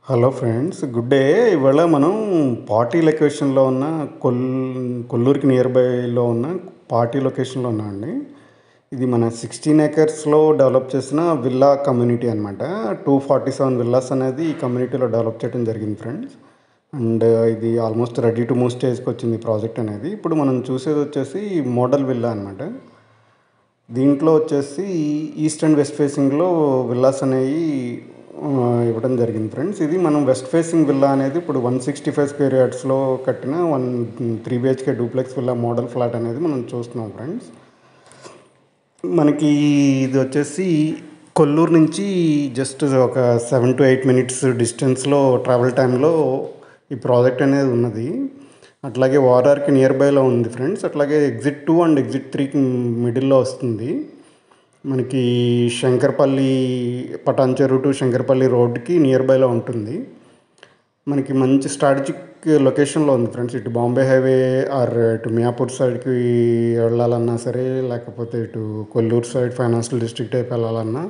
Hello friends, good day. ఇవాళ మనం party లొకేషన్లో ఉన్న కొల్లూరుకి నియర్ బైలో ఉన్న పార్టీ లొకేషన్లో ఉన్నామండి. ఇది మన 16 ఏకర్స్లో డెవలప్ చేసిన విల్లా కమ్యూనిటీ అనమాట. 247 విల్లాస్ అనేది ఈ కమ్యూనిటీలో డెవలప్ చేయడం జరిగింది ఫ్రెండ్స్. అండ్ ఇది ఆల్మోస్ట్ రెడీ టు మూవ్ స్టేజ్కి వచ్చింది ఈ ప్రాజెక్ట్ అనేది. ఇప్పుడు మనం చూసేది వచ్చేసి మోడల్ విల్లా అనమాట. దీంట్లో వచ్చేసి ఈస్ట్ అండ్ వెస్ట్ ఫేసింగ్లో విల్లాస్ అనేవి ఇవ్వడం జరిగింది ఫ్రెండ్స్. ఇది మనం వెస్ట్ ఫేసింగ్ విల్లా అనేది ఇప్పుడు 165 స్క్వేర్ యార్డ్స్లో కట్టిన 3 BHK duplex villa model flat అనేది మనం చూస్తున్నాం ఫ్రెండ్స్. మనకి ఇది వచ్చేసి కొల్లూరు నుంచి జస్ట్ ఒక 7 to 8 minutes డిస్టెన్స్లో ట్రావెల్ టైంలో ఈ ప్రాజెక్ట్ అనేది ఉన్నది. అట్లాగే వారార్కి నియర్ బైలో ఉంది ఫ్రెండ్స్. అట్లాగే ఎగ్జిట్ 2 అండ్ ఎగ్జిట్ 3కి మిడిల్లో వస్తుంది. మనకి శంకర్పల్లి పటాన్చెరు టు శంకర్పల్లి రోడ్కి నియర్ బైలో ఉంటుంది. మనకి మంచి స్ట్రాటజిక్ లొకేషన్లో ఉంది ఫ్రెండ్స్. ఇటు బాంబే హైవే ఆర్ ఇటు మియాపూర్ సైడ్కి వెళ్ళాలన్నా సరే, లేకపోతే ఇటు Kolluru side financial district type వెళ్ళాలన్నా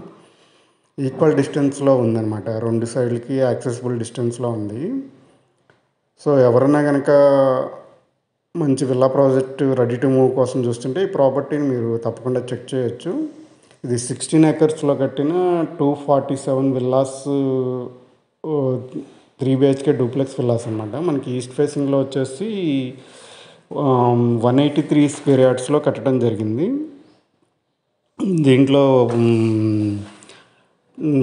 ఈక్వల్ డిస్టెన్స్లో ఉందన్నమాట. రెండు సైడ్లకి యాక్సెసిబుల్ డిస్టెన్స్లో ఉంది. సో ఎవరైనా కనుక మంచి villa project ready to move కోసం చూస్తుంటే ఈ ప్రాపర్టీని మీరు తప్పకుండా చెక్ చేయొచ్చు. ఇది 16 ఏకర్స్లో కట్టిన 247 విల్లాస్, 3 BHK డూప్లెక్స్ విల్లాస్ అనమాట. మనకి ఈస్ట్ ఫేసింగ్లో వచ్చేసి 183 స్క్వేర్ యార్డ్స్లో కట్టడం జరిగింది. దీంట్లో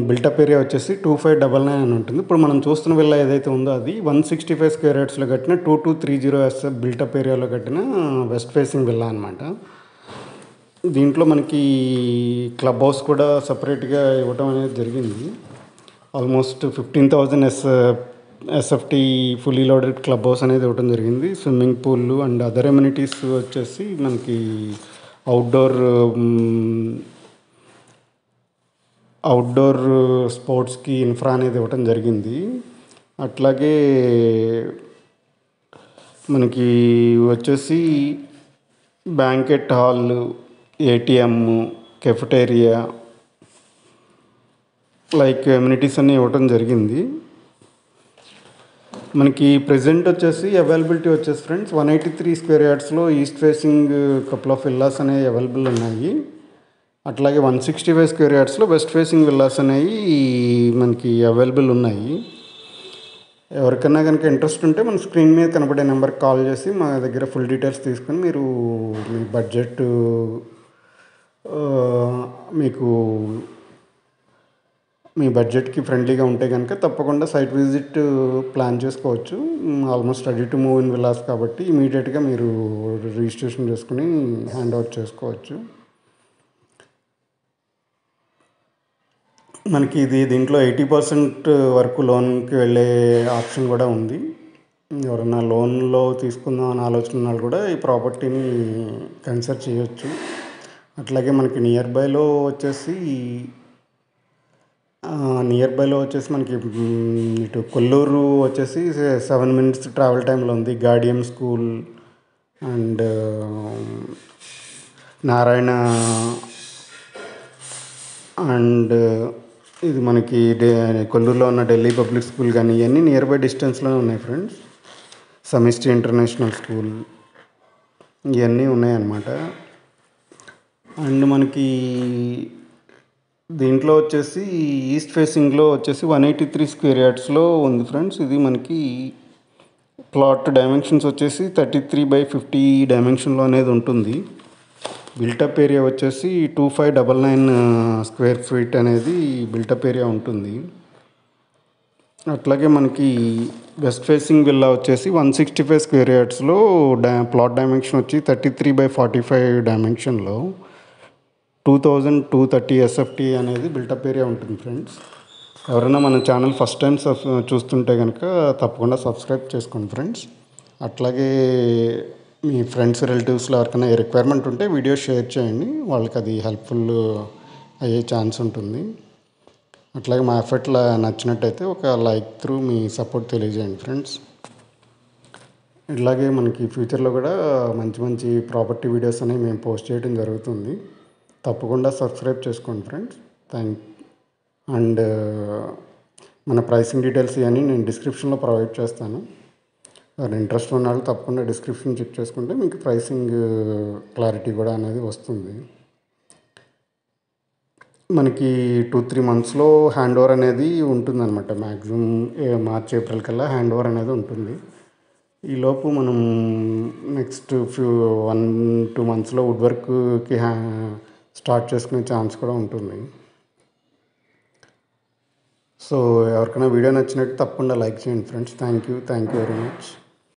బిల్టప్ ఏరియా వచ్చేసి 2599 అని ఉంటుంది. ఇప్పుడు మనం చూస్తున్న విల్లా ఏదైతే ఉందో అది 165 స్క్వేర్ యార్డ్స్లో కట్టిన 2230 బిల్టప్ ఏరియాలో కట్టిన వెస్ట్ ఫేసింగ్ విల్లా అనమాట. దీంట్లో మనకి క్లబ్ హౌస్ కూడా సపరేట్గా ఇవ్వటం అనేది జరిగింది. Almost 15,000 SFT fully loaded club house అనేది ఇవ్వడం జరిగింది. Swimming pool and other amenities వచ్చేసి మనకి అవుట్డోర్ స్పోర్ట్స్కి ఇన్ఫ్రా అనేది ఇవ్వటం జరిగింది. అట్లాగే మనకి వచ్చేసి banquet hall, ATM, cafeteria like amenities అన్నీ ఇవ్వటం జరిగింది. మనకి ప్రెజెంట్ వచ్చేసి అవైలబిలిటీ వచ్చేసి ఫ్రెండ్స్ 183 స్క్వేర్ యార్డ్స్లో east facing couple of villas అనేవి అవైలబుల్ ఉన్నాయి. అట్లాగే 165 స్క్వేర్ యార్డ్స్లో వెస్ట్ ఫేసింగ్ విల్లాస్ అనేవి మనకి అవైలబుల్ ఉన్నాయి. ఎవరికైనా కనుక ఇంట్రెస్ట్ ఉంటే మన స్క్రీన్ మీద కనబడే నెంబర్కి కాల్ చేసి మా దగ్గర ఫుల్ డీటెయిల్స్ తీసుకొని మీరు మీ బడ్జెట్ మీకు మీ బడ్జెట్కి ఫ్రెండ్లీగా ఉంటే కనుక తప్పకుండా సైట్ విజిట్ ప్లాన్ చేసుకోవచ్చు. Almost ready to move in villas కాబట్టి ఇమీడియట్గా మీరు రిజిస్ట్రేషన్ చేసుకుని హ్యాండ్ ఓవర్ చేసుకోవచ్చు. మనకి దీంట్లో 80% వరకు లోన్కి వెళ్ళే ఆప్షన్ కూడా ఉంది. ఎవరైనా లోన్లో తీసుకుందాం అని ఆలోచన వాళ్ళు కూడా ఈ ప్రాపర్టీని కన్సిడర్ చేయొచ్చు. అట్లాగే మనకి నియర్ బైలో వచ్చేసి మనకి ఇటు కొల్లూరు వచ్చేసి 7 minutes ట్రావెల్ టైంలో ఉంది. Gaudium school and Narayana and ఇది మనకి కొల్లూరులో ఉన్న ఢిల్లీ పబ్లిక్ స్కూల్ కానీ ఇవన్నీ నియర్ బై డిస్టెన్స్లోనే ఉన్నాయి ఫ్రెండ్స్. సమిష్టి ఇంటర్నేషనల్ స్కూల్ ఇవన్నీ ఉన్నాయన్నమాట. అండ్ మనకి దీంట్లో వచ్చేసి ఈస్ట్ ఫేసింగ్లో వచ్చేసి 183 స్క్వేర్ యార్డ్స్లో ఉంది ఫ్రెండ్స్. ఇది మనకి ప్లాట్ డైమెన్షన్స్ వచ్చేసి 33/50 డైమెన్షన్లో అనేది ఉంటుంది. బిల్టప్ ఏరియా వచ్చేసి 2599 స్క్వేర్ ఫీట్ అనేది బిల్టప్ ఏరియా ఉంటుంది. అట్లాగే మనకి వెస్ట్ ఫేసింగ్ విల్లా వచ్చేసి 165 స్క్వేర్ యార్డ్స్లో ప్లాట్ డైమెన్షన్ వచ్చి 33/45 డైమెన్షన్లో 2230 SFT అనేది బిల్టప్ ఏరియా ఉంటుంది ఫ్రెండ్స్. ఎవరైనా మన ఛానల్ ఫస్ట్ టైం చూస్తుంటే కనుక తప్పకుండా సబ్స్క్రైబ్ చేసుకోండి ఫ్రెండ్స్. అట్లాగే మీ ఫ్రెండ్స్ రిలేటివ్స్లో ఎవరికైనా ఏ రిక్వైర్మెంట్ ఉంటే వీడియో షేర్ చేయండి, వాళ్ళకి అది హెల్ప్ఫుల్ అయ్యే ఛాన్స్ ఉంటుంది. అట్లాగే మా ఎఫర్ట్ నచ్చినట్టయితే ఒక లైక్ త్రూ మీ సపోర్ట్ తెలియజేయండి ఫ్రెండ్స్. ఇట్లాగే మనకి ఫ్యూచర్లో కూడా మంచి మంచి ప్రాపర్టీ వీడియోస్ అనేవి మేము పోస్ట్ చేయడం జరుగుతుంది. తప్పకుండా సబ్స్క్రైబ్ చేసుకోండి ఫ్రెండ్స్. అండ్ మన ప్రైసింగ్ డీటెయిల్స్ ఇవన్నీ నేను డిస్క్రిప్షన్లో ప్రొవైడ్ చేస్తాను. మరి ఇంట్రెస్ట్ ఉన్న వాళ్ళు తప్పకుండా డిస్క్రిప్షన్ చెక్ చేసుకుంటే మీకు ప్రైసింగ్ క్లారిటీ కూడా అనేది వస్తుంది. మనకి 2-3 మంత్స్లో హ్యాండ్ ఓవర్ అనేది ఉంటుందన్నమాట. మ్యాక్సిమం మార్చ్ ఏప్రిల్ కల్లా హ్యాండ్ ఓవర్ అనేది ఉంటుంది. ఈలోపు మనం నెక్స్ట్ 1-2 మంత్స్లో వుడ్ వర్క్కి స్టార్ట్ చేసుకునే ఛాన్స్ కూడా ఉంటుంది. సో ఎవరికైనా వీడియో నచ్చినట్టు తప్పకుండా లైక్ చేయండి friends. Thank you very much.